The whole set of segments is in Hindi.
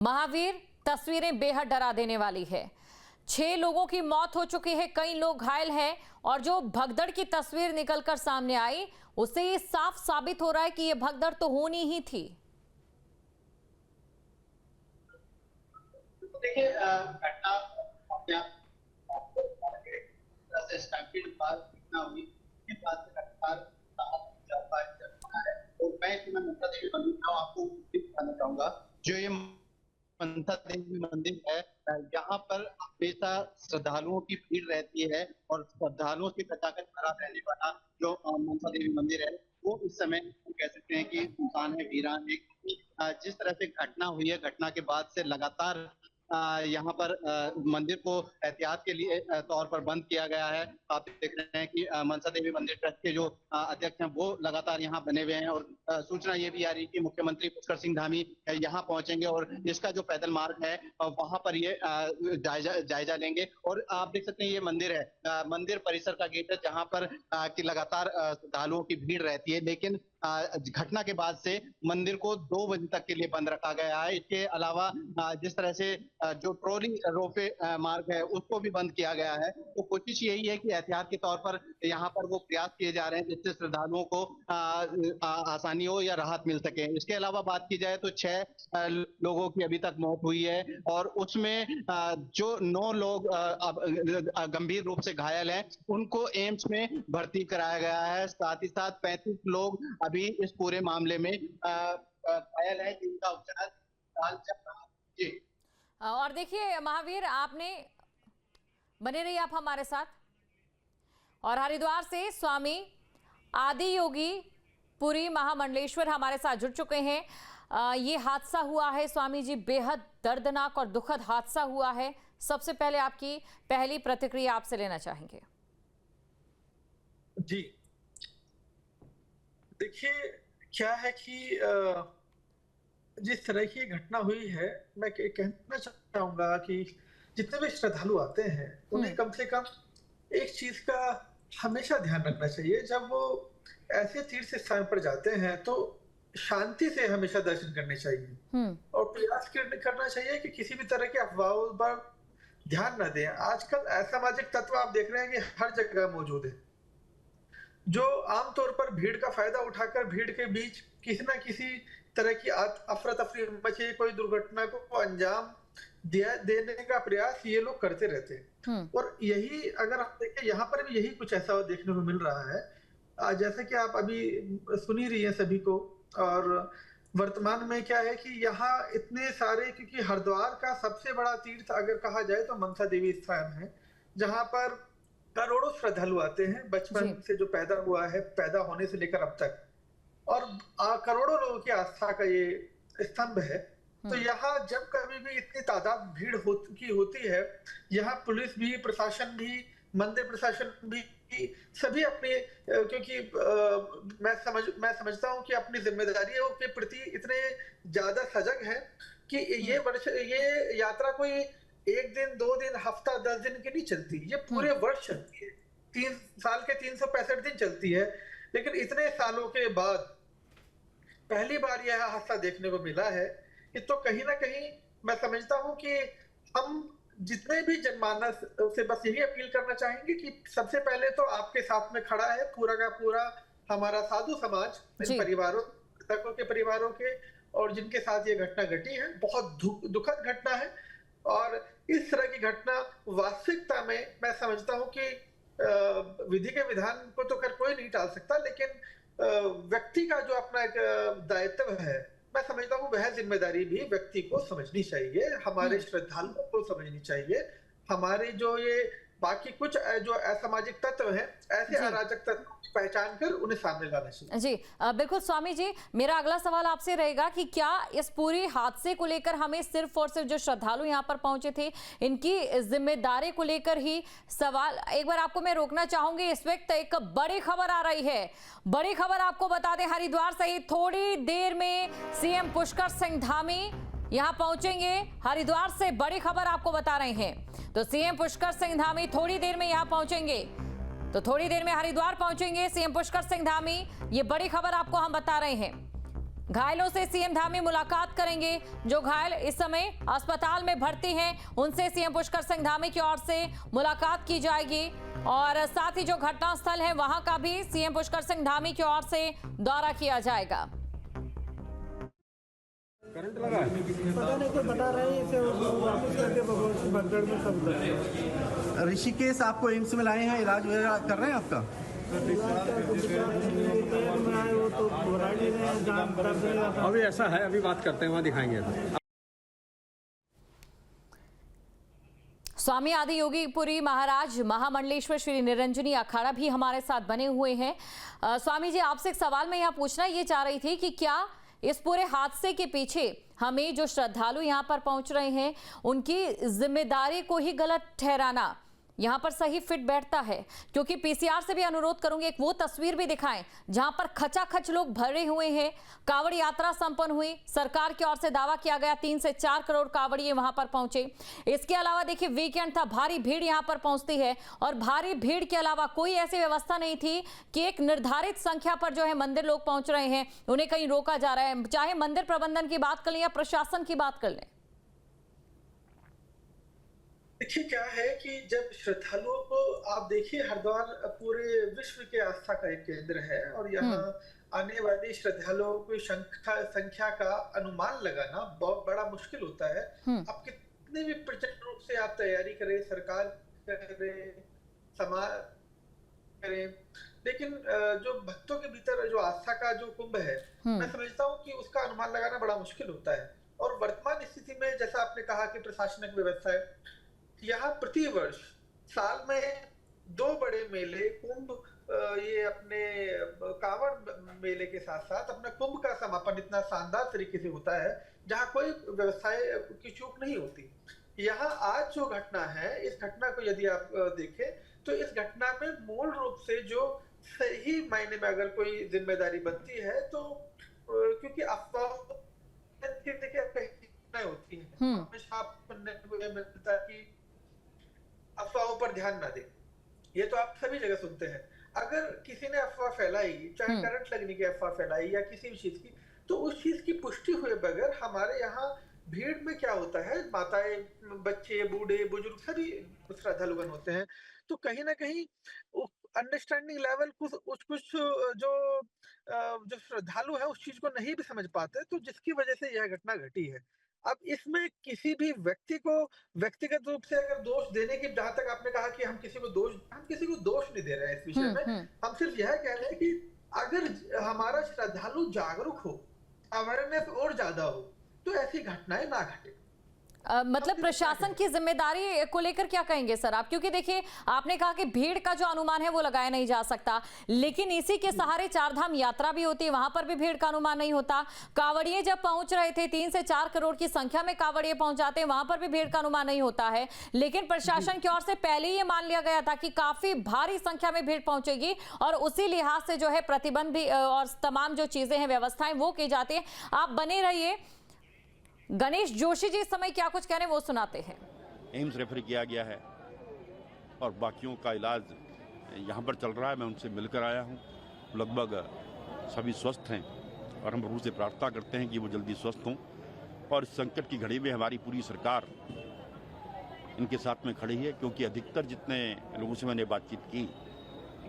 महावीर, तस्वीरें बेहद डरा देने वाली है। 6 लोगों की मौत हो चुकी है, कई लोग घायल हैं और जो भगदड़ की तस्वीर निकलकर सामने आई उससे ये साफ साबित हो रहा है कि ये भगदड़ तो होनी ही थी। देखिए घटना हुई के बाद से तो मैं इसमें ममता देवी मंदिर आपको बताना चाहूंगा। जो ये ममता देवी मंदिर है, यहाँ पर हमेशा श्रद्धालुओं की भीड़ रहती है और श्रद्धालुओं से खचाखच भरा रहने वाला जो ममता देवी मंदिर है वो इस समय कह सकते हैं कि सुनसान है, वीरान है। क्योंकि जिस तरह से घटना हुई है, घटना के बाद से लगातार यहाँ पर मंदिर को एहतियात के लिए तौर पर बंद किया गया है। आप देख रहे हैं कि मनसा देवी मंदिर ट्रस्ट के जो अध्यक्ष हैं वो लगातार यहाँ बने हुए हैं और सूचना ये भी आ रही है कि मुख्यमंत्री पुष्कर सिंह धामी यहाँ पहुंचेंगे और इसका जो पैदल मार्ग है वहां पर ये जायजा लेंगे। और आप देख सकते हैं ये मंदिर है, मंदिर परिसर का गेट है जहाँ पर कि लगातार श्रद्धालुओं की भीड़ रहती है। लेकिन घटना के बाद से मंदिर को 2 बजे तक के लिए बंद रखा गया है। इसके अलावा जिस तरह से जो ट्रॉली रोपे मार्ग है उसको भी बंद किया गया है। तो कोशिश यही है कि एहतियात के तौर पर यहाँ पर वो प्रयास किए जा रहे हैं जिससे श्रद्धालुओं को आसानी हो या राहत मिल सके। इसके अलावा बात की जाए तो 6 लोगों की अभी तक मौत हुई है और उसमें जो 9 लोग गंभीर रूप से घायल हैं उनको एम्स में भर्ती कराया गया है। साथ ही साथ 35 लोग अभी इस पूरे मामले में घायल हैं जिनका उपचार चल रहा है। और देखिए महावीर, आपने बने रहिए आप हमारे साथ। और हरिद्वार से स्वामी आदि योगी पुरी महामंडलेश्वर हमारे साथ जुड़ चुके हैं। ये हादसा हुआ है स्वामी जी, बेहद दर्दनाक और दुखद हादसा हुआ है। सबसे पहले आपकी पहली प्रतिक्रिया आपसे लेना चाहेंगे। जी देखिए, क्या है कि जिस तरह की घटना हुई है, मैं कहना चाहूंगा कि जितने भी श्रद्धालु आते हैं उन्हें कम से कम एक चीज का हमेशा ध्यान रखना चाहिए। जब वो ऐसे तीर्थ स्थान पर जाते हैं तो शांति से हमेशा दर्शन करने चाहिए और प्रयास करना चाहिए कि किसी भी तरह की अफवाहों पर ध्यान न दें। आजकल असामाजिक तत्व आप देख रहे हैं कि हर जगह मौजूद है, जो आमतौर पर भीड़ का फायदा उठाकर भीड़ के बीच किसी न किसी तरह की अफरा तफरी मचे कोई दुर्घटना को अंजाम देने का प्रयास ये लोग करते रहते हैं। और यही अगर आप देखें यहाँ पर भी यही कुछ ऐसा देखने को मिल रहा है। जैसा कि आप अभी सुन ही रही हैं सभी को। और वर्तमान में क्या है कि यहाँ इतने सारे, क्योंकि हरिद्वार का सबसे बड़ा तीर्थ अगर कहा जाए तो मनसा देवी स्थान है, जहाँ पर करोड़ों श्रद्धालु आते हैं बचपन से, जो पैदा हुआ है, पैदा होने से लेकर अब तक, और करोड़ों लोगों की आस्था का ये स्तंभ है। तो यहाँ जब कभी भी इतनी तादाद भीड़ होती है, यहाँ पुलिस भी, प्रशासन भी, मंदिर प्रशासन भी, सभी अपने, क्योंकि मैं समझता हूँ कि अपनी जिम्मेदारियों के प्रति इतने ज्यादा सजग है कि ये यात्रा कोई 1 दिन, 2 दिन, हफ्ता, 10 दिन की नहीं चलती, ये पूरे वर्ष चलती है। 3 साल के 365 दिन चलती है। लेकिन इतने सालों के बाद पहली बार यह हादसा देखने को मिला है कि तो कहीं ना कहीं मैं समझता हूं कि हम जितने भी जनमानस से बस यही अपील करना चाहेंगे कि सबसे पहले तो आपके साथ में खड़ा है पूरा का पूरा हमारा साधु समाज, इन परिवारों, मृतकों के परिवारों के, और जिनके साथ ये घटना घटी है। बहुत दुखद घटना है और इस तरह की घटना वास्तविकता में मैं समझता हूं कि विधि के विधान को तो कर कोई नहीं टाल सकता, लेकिन व्यक्ति का जो अपना एक दायित्व है, मैं समझता हूँ वह जिम्मेदारी भी व्यक्ति को समझनी चाहिए, हमारे श्रद्धालुओं को समझनी चाहिए। हमारे जो ये बाकी कुछ जो असामाजिक तत्व हैं, ऐसे अराजक तत्व पहचान कर उन्हें सामने लाना चाहिए। जी बिल्कुल स्वामी जी, मेरा अगला सवाल आपसे रहेगा कि क्या इस पूरी हादसे को लेकर हमें सिर्फ और सिर्फ जो श्रद्धालु यहाँ पर पहुंचे थे इनकी जिम्मेदारी को लेकर ही सवाल, एक बार आपको मैं रोकना चाहूंगी। इस वक्त एक बड़ी खबर आ रही है, बड़ी खबर आपको बता दें, हरिद्वार सहित थोड़ी देर में सीएम पुष्कर सिंह धामी यहाँ पहुंचेंगे। हरिद्वार से बड़ी खबर आपको बता रहे हैं। तो सीएम पुष्कर सिंह धामी थोड़ी देर में यहाँ पहुंचेंगे, तो थोड़ी देर में हरिद्वार पहुंचेंगे सीएम पुष्कर सिंह धामी। ये बड़ी खबर आपको हम बता रहे हैं। घायलों से सीएम धामी मुलाकात करेंगे। जो घायल इस समय अस्पताल में भर्ती हैं, उनसे सीएम पुष्कर सिंह धामी की ओर से मुलाकात की जाएगी और साथ ही जो घटनास्थल है वहां का भी सीएम पुष्कर सिंह धामी की ओर से दौरा किया जाएगा। करंट लगा है? पता नहीं, तो बता रहे हैं इसे वापस करके भगदड़ में सब। ऋषिकेश आपको एम्स में लाए हैं, इलाज वगैरह कर रहे हैं आपका? अभी ऐसा है, अभी बात करते हैं, वहाँ दिखाएंगे। स्वामी आदि योगीपुरी महाराज महामंडलेश्वर श्री निरंजनी अखाड़ा भी हमारे साथ बने हुए हैं। स्वामी जी, आपसे एक सवाल मैं यहाँ पूछना ये चाह रही थी कि क्या इस पूरे हादसे के पीछे हमें जो श्रद्धालु यहाँ पर पहुंच रहे हैं उनकी जिम्मेदारी को ही गलत ठहराना यहाँ पर सही फिट बैठता है? क्योंकि पीसीआर से भी अनुरोध करूंगी एक वो तस्वीर भी दिखाएं जहां पर खचाखच लोग भरे हुए हैं। कावड़ यात्रा संपन्न हुई, सरकार की ओर से दावा किया गया 3 से 4 करोड़ कावड़िए वहां पर पहुंचे। इसके अलावा देखिए वीकेंड था, भारी भीड़ यहाँ पर पहुंचती है और भारी भीड़ के अलावा कोई ऐसी व्यवस्था नहीं थी कि एक निर्धारित संख्या पर जो है मंदिर लोग पहुंच रहे हैं उन्हें कहीं रोका जा रहा है। चाहे मंदिर प्रबंधन की बात कर लें या प्रशासन की बात कर लें। देखिए क्या है कि जब श्रद्धालुओं को आप देखिए, हरिद्वार पूरे विश्व के आस्था का एक केंद्र है और यहाँ आने वाले श्रद्धालुओं की संख्या का अनुमान लगाना बहुत बड़ा मुश्किल होता है। आप कितने भी प्रचंड रूप से आप तैयारी करें, सरकार करें, समाज करें, लेकिन जो भक्तों के भीतर जो आस्था का जो कुंभ है, मैं समझता हूँ कि उसका अनुमान लगाना बड़ा मुश्किल होता है। और वर्तमान स्थिति में जैसा आपने कहा कि प्रशासनिक व्यवस्था है, यहाँ प्रतिवर्ष साल में 2 बड़े मेले, कुंभ, ये अपने कांवड़ मेले के साथ साथ अपना कुंभ का समापन इतना शानदार तरीके से होता है जहाँ कोई व्यवस्थाएं की चूक नहीं होती। यहाँ आज जो घटना है, इस घटना को यदि आप देखें तो इस घटना में मूल रूप से जो सही मायने में अगर कोई जिम्मेदारी बनती है तो क्योंकि अफवाह होती है, हमेशा मिलता है कि अफवाहों पर ध्यान ना दें। ये तो आप सभी जगह सुनते हैं। अगर किसी ने अफवाह फैलाई, चाहे करंट लगने की अफवाह फैलाई या किसी भी चीज की, तो उस चीज की पुष्टि हुए बगैर हमारे यहाँ भीड़ में क्या होता है, माताएं, बच्चे, बूढ़े, बुजुर्ग सभी श्रद्धालुगण होते हैं। तो कहीं ना कहीं अंडरस्टैंडिंग लेवल कुछ जो श्रद्धालु है उस चीज को नहीं भी समझ पाते, तो जिसकी वजह से यह घटना घटी है। अब इसमें किसी भी व्यक्ति को व्यक्तिगत रूप से अगर दोष देने की, जहां तक आपने कहा कि हम किसी को दोष नहीं दे रहे हैं इस विषय में, हम सिर्फ यह कह रहे हैं कि अगर हमारा श्रद्धालु जागरूक हो, अवेयरनेस और ज्यादा हो, तो ऐसी घटनाएं ना घटे। मतलब प्रशासन की जिम्मेदारी को लेकर क्या कहेंगे सर आप? क्योंकि देखिए आपने कहा कि भीड़ का जो अनुमान है वो लगाया नहीं जा सकता, लेकिन इसी के सहारे 4 धाम यात्रा भी होती है, वहां पर भी भीड़ का अनुमान नहीं होता। कावड़िए जब पहुंच रहे थे, 3 से 4 करोड़ की संख्या में कावड़िए पहुंच जाते हैं, वहां पर भी भीड़ का अनुमान नहीं होता है। लेकिन प्रशासन की ओर से पहले ही ये मान लिया गया था कि काफी भारी संख्या में भीड़ पहुंचेगी और उसी लिहाज से जो है प्रतिबंध भी और तमाम जो चीजें हैं, व्यवस्थाएं वो की जाती है। आप बने रहिए। गणेश जोशी जी इस समय क्या कुछ कह रहे हैं वो सुनाते हैं। एम्स रेफर किया गया है और बाकियों का इलाज यहाँ पर चल रहा है। मैं उनसे मिलकर आया हूँ, लगभग सभी स्वस्थ हैं और हम प्रभु से प्रार्थना करते हैं कि वो जल्दी स्वस्थ हों। और इस संकट की घड़ी में हमारी पूरी सरकार इनके साथ में खड़ी है, क्योंकि अधिकतर जितने लोगों से मैंने बातचीत की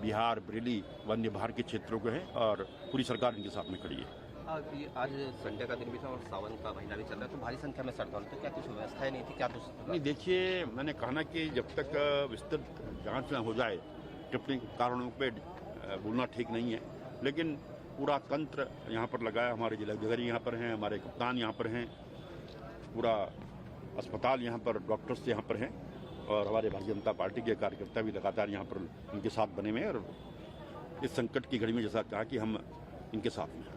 बिहार, बरेली, वन्य भार के क्षेत्रों के हैं और पूरी सरकार इनके साथ में खड़ी है। आज संडे का दिन भी था और सावन का महीना भी चल रहा है, तो भारी संख्या में श्रद्धालु, तो क्या कुछ व्यवस्थाएं नहीं थी, क्या कुछ नहीं? देखिए, मैंने कहा ना कि जब तक विस्तृत जांच न हो जाए टिप्पणी कारणों पे बोलना ठीक नहीं है, लेकिन पूरा तंत्र यहाँ पर लगाया, हमारे जिलाधिकारी यहाँ पर हैं, हमारे कप्तान यहाँ पर हैं, पूरा अस्पताल यहाँ पर, डॉक्टर्स यहाँ पर हैं और हमारे भारतीय जनता पार्टी के कार्यकर्ता भी लगातार यहाँ पर उनके साथ बने हुए हैं और इस संकट की घड़ी में जैसा कहा कि हम इनके साथ में।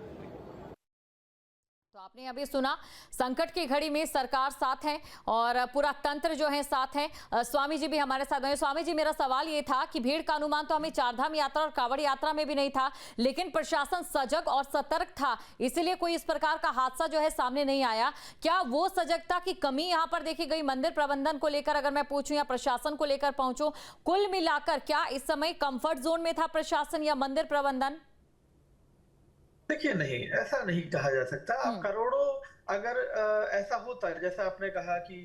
तो आपने अभी सुना, संकट की घड़ी में सरकार साथ है और पूरा तंत्र जो है साथ है। स्वामी जी भी हमारे साथ हैं। स्वामी जी, मेरा सवाल ये था कि भीड़ का अनुमान तो हमें 4 धाम यात्रा और कावड़ यात्रा में भी नहीं था, लेकिन प्रशासन सजग और सतर्क था, इसीलिए कोई इस प्रकार का हादसा जो है सामने नहीं आया। क्या वो सजगता की कमी यहाँ पर देखी गई? मंदिर प्रबंधन को लेकर अगर मैं पूछूं या प्रशासन को लेकर पहुंचूं, कुल मिलाकर क्या इस समय कंफर्ट जोन में था प्रशासन या मंदिर प्रबंधन? देखिए, नहीं, ऐसा नहीं कहा जा सकता। अब करोड़ों अगर ऐसा होता है जैसा आपने कहा कि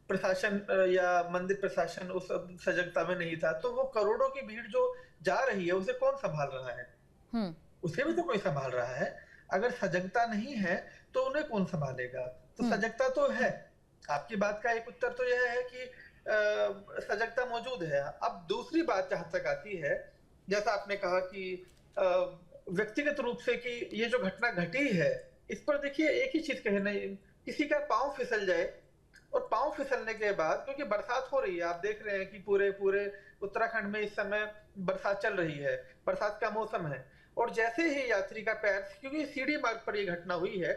प्रशासन या मंदिर प्रशासन उस सजगता में नहीं था, तो वो करोड़ों की भीड़ जो जा रही है उसे कौन संभाल रहा है? हम्म। उसे भी तो कोई संभाल रहा है। अगर सजगता नहीं है तो उन्हें कौन संभालेगा? तो सजगता तो है। आपकी बात का एक उत्तर तो यह है कि सजगता मौजूद है। अब दूसरी बात जहां तक आती है, जैसा आपने कहा कि व्यक्तिगत रूप से कि ये जो घटना घटी है, इस पर देखिए एक ही चीज कहना, किसी का पांव फिसल जाए और पांव फिसलने के बाद, क्योंकि बरसात हो रही है, आप देख रहे हैं कि पूरे पूरे उत्तराखंड में इस समय बरसात चल रही है, बरसात का मौसम है, और जैसे ही यात्री का पैर, क्योंकि सीढ़ी मार्ग पर ये घटना हुई है,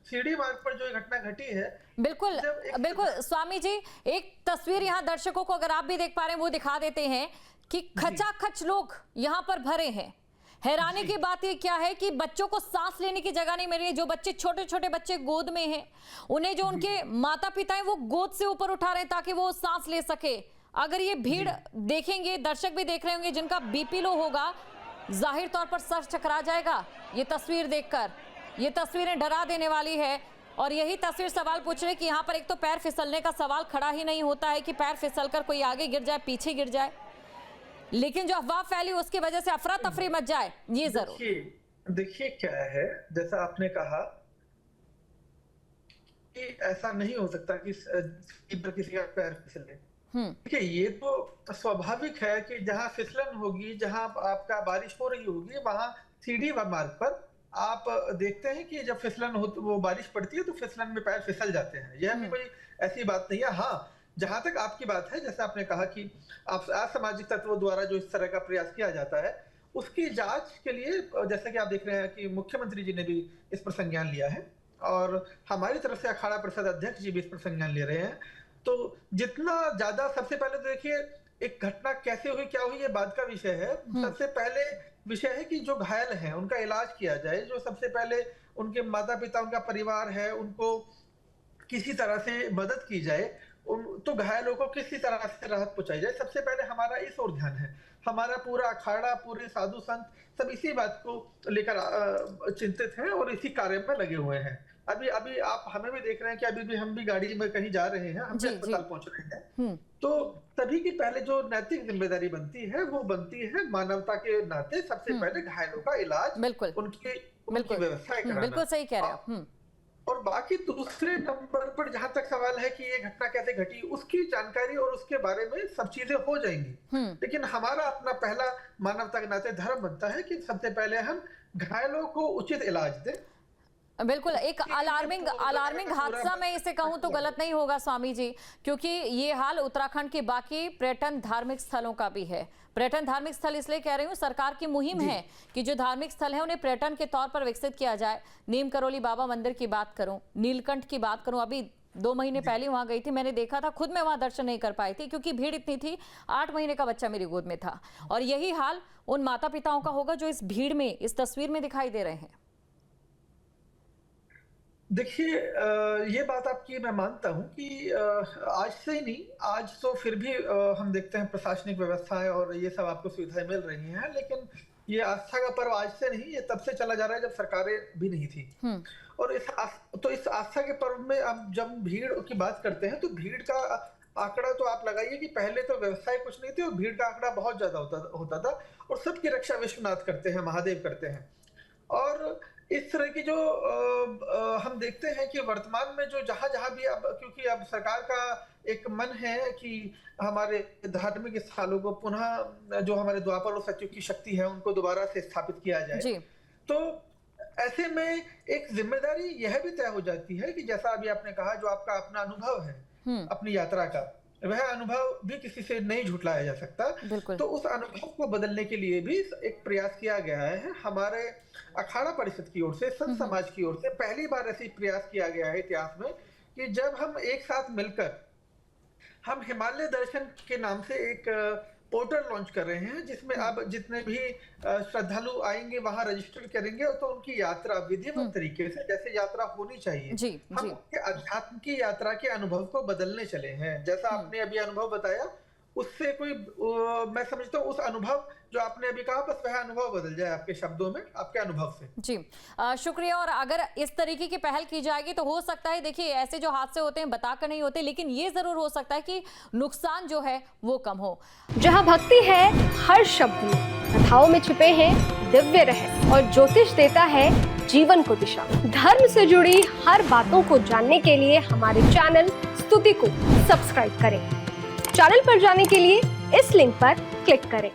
सीढ़ी मार्ग पर जो ये घटना घटी है, बिल्कुल बिल्कुल स्वामी जी, एक तस्वीर यहाँ दर्शकों को अगर आप भी देख पा रहे हैं वो दिखा देते हैं कि खचाखच लोग यहाँ पर भरे हैं। हैरानी की बात ये क्या है कि बच्चों को सांस लेने की जगह नहीं मिल रही है। जो बच्चे, छोटे छोटे बच्चे गोद में हैं, उन्हें जो उनके माता पिता हैं वो गोद से ऊपर उठा रहे हैं ताकि वो सांस ले सके। अगर ये भीड़ देखेंगे, दर्शक भी देख रहे होंगे जिनका बीपी लो होगा, जाहिर तौर पर सर चकरा जाएगा ये तस्वीर देखकर। ये तस्वीरें डरा देने वाली है। और यही तस्वीर सवाल पूछ रहे कि यहाँ पर एक तो पैर फिसलने का सवाल खड़ा ही नहीं होता है कि पैर फिसलकर कोई आगे गिर जाए, पीछे गिर जाए, लेकिन जो अफवाह फैली उसकी वजह से अफरा तफरी मच जाए, ये जरूर। देखिए क्या है, जैसा आपने कहा कि ऐसा नहीं हो सकता कि किसी का पैर फिसले। देखिए, ये तो स्वाभाविक है कि जहां फिसलन होगी, जहां आपका बारिश हो रही होगी, वहां सीढ़ी मार्ग पर आप देखते हैं कि जब फिसलन हो, वो बारिश पड़ती है तो फिसलन में पैर फिसल जाते हैं। यह भी कोई ऐसी बात नहीं है। हाँ, जहां तक आपकी बात है, जैसे आपने कहा कि आप असामाजिक तत्वों द्वारा जो इस तरह का प्रयास किया जाता है, उसकी जांच के लिए, जैसे कि आप देख रहे हैं कि मुख्यमंत्री जी ने भी इस पर संज्ञान लिया है और हमारी तरफ से अखाड़ा परिषद अध्यक्ष जी भी इस पर संज्ञान ले रहे हैं। तो जितना ज्यादा, सबसे पहले तो देखिए एक घटना कैसे हुई, क्या हुई, ये बात का विषय है। सबसे पहले विषय है कि जो घायल हैं उनका इलाज किया जाए। जो सबसे पहले उनके माता पिता, उनका परिवार है, उनको किसी तरह से मदद की जाए, तो घायलों को किसी तरह से राहत पहुंचाई जाए। सबसे पहले हमारा इस ओर ध्यान है। हमारा पूरा अखाड़ा, पूरे साधु संत सब इसी बात को लेकर चिंतित हैं और इसी कार्य में लगे हुए हैं। अभी आप हमें भी देख रहे हैं कि अभी भी हम भी गाड़ी में कहीं जा रहे हैं, हम भी अस्पताल पहुंच रहे हैं। तो सभी की पहले जो नैतिक जिम्मेदारी बनती है वो बनती है मानवता के नाते सबसे पहले घायलों का इलाज, उनकी व्यवस्था कराना। बिल्कुल सही कह रहे हो। और बाकी दूसरे नंबर पर जहां तक सवाल है कि ये घटना कैसे घटी, उसकी जानकारी और उसके बारे में सब चीजें हो जाएंगी। लेकिन हमारा अपना पहला मानवता के नाते धर्म बनता है कि सबसे पहले हम घायलों को उचित इलाज दें। बिल्कुल, एक अलार्मिंग हादसा मैं इसे कहूं तो गलत नहीं होगा स्वामी जी, क्योंकि ये हाल उत्तराखंड के बाकी पर्यटन धार्मिक स्थलों का भी है। पर्यटन धार्मिक स्थल इसलिए कह रही हूँ, सरकार की मुहिम है कि जो धार्मिक स्थल है उन्हें पर्यटन के तौर पर विकसित किया जाए। नीम करोली बाबा मंदिर की बात करूं, नीलकंठ की बात करूं, अभी 2 महीने पहले वहां गई थी, मैंने देखा था, खुद मैं वहां दर्शन नहीं कर पाई थी क्योंकि भीड़ इतनी थी। 8 महीने का बच्चा मेरी गोद में था। और यही हाल उन माता पिताओं का होगा जो इस भीड़ में, इस तस्वीर में दिखाई दे रहे हैं। देखिए, ये बात आपकी मैं मानता हूं कि आज से ही नहीं, आज तो फिर भी हम देखते हैं प्रशासनिक व्यवस्थाएं और ये सब आपको सुविधाएं मिल रही हैं, लेकिन ये आस्था का पर्व आज से नहीं, ये तब से चला जा रहा है जब सरकारें भी नहीं थी। और इस आस्था के पर्व में अब जब भीड़ की बात करते हैं तो भीड़ का आंकड़ा तो आप लगाइए कि पहले तो व्यवसाय कुछ नहीं थे और भीड़ का आंकड़ा बहुत ज्यादा होता था। और सबकी रक्षा विश्वनाथ करते हैं, महादेव करते हैं। और इस तरह की जो हम देखते हैं कि वर्तमान में जो जहां भी अब, क्योंकि अब सरकार का एक मन है कि हमारे धार्मिक स्थलों को पुनः, जो हमारे द्वापर और सतयुग की शक्ति है, उनको दोबारा से स्थापित किया जाए। तो ऐसे में एक जिम्मेदारी यह भी तय हो जाती है कि जैसा अभी आपने कहा, जो आपका अपना अनुभव है अपनी यात्रा का, वह अनुभव भी किसी से नहीं झुठलाया जा सकता। तो उस अनुभव को बदलने के लिए भी एक प्रयास किया गया है। हमारे अखाड़ा परिषद की ओर से, संत समाज की ओर से पहली बार ऐसी प्रयास किया गया है इतिहास में कि जब हम एक साथ मिलकर हम हिमालय दर्शन के नाम से एक पोर्टल लॉन्च कर रहे हैं, जिसमें अब जितने भी श्रद्धालु आएंगे वहां रजिस्टर करेंगे तो उनकी यात्रा विधिवत तरीके से, जैसे यात्रा होनी चाहिए, हम उनके अध्यात्म की यात्रा के अनुभव को बदलने चले हैं। जैसा आपने अभी अनुभव बताया, उससे कोई मैं समझता हूँ उस अनुभव जो आपने अभी कहा, बस वह अनुभव बदल जाए आपके शब्दों में, आपके अनुभव से। जी शुक्रिया। और अगर इस तरीके की पहल की जाएगी तो हो सकता है, देखिए ऐसे जो हादसे होते हैं बताकर नहीं होते, लेकिन ये जरूर हो सकता है कि नुकसान जो है वो कम हो। जहाँ भक्ति है हर शब्द में, कथाओं में छिपे हैं दिव्य रहस्य और ज्योतिष देता है जीवन को दिशा। धर्म से जुड़ी हर बातों को जानने के लिए हमारे चैनल स्तुति को सब्सक्राइब करें। चैनल पर जाने के लिए इस लिंक पर क्लिक करें।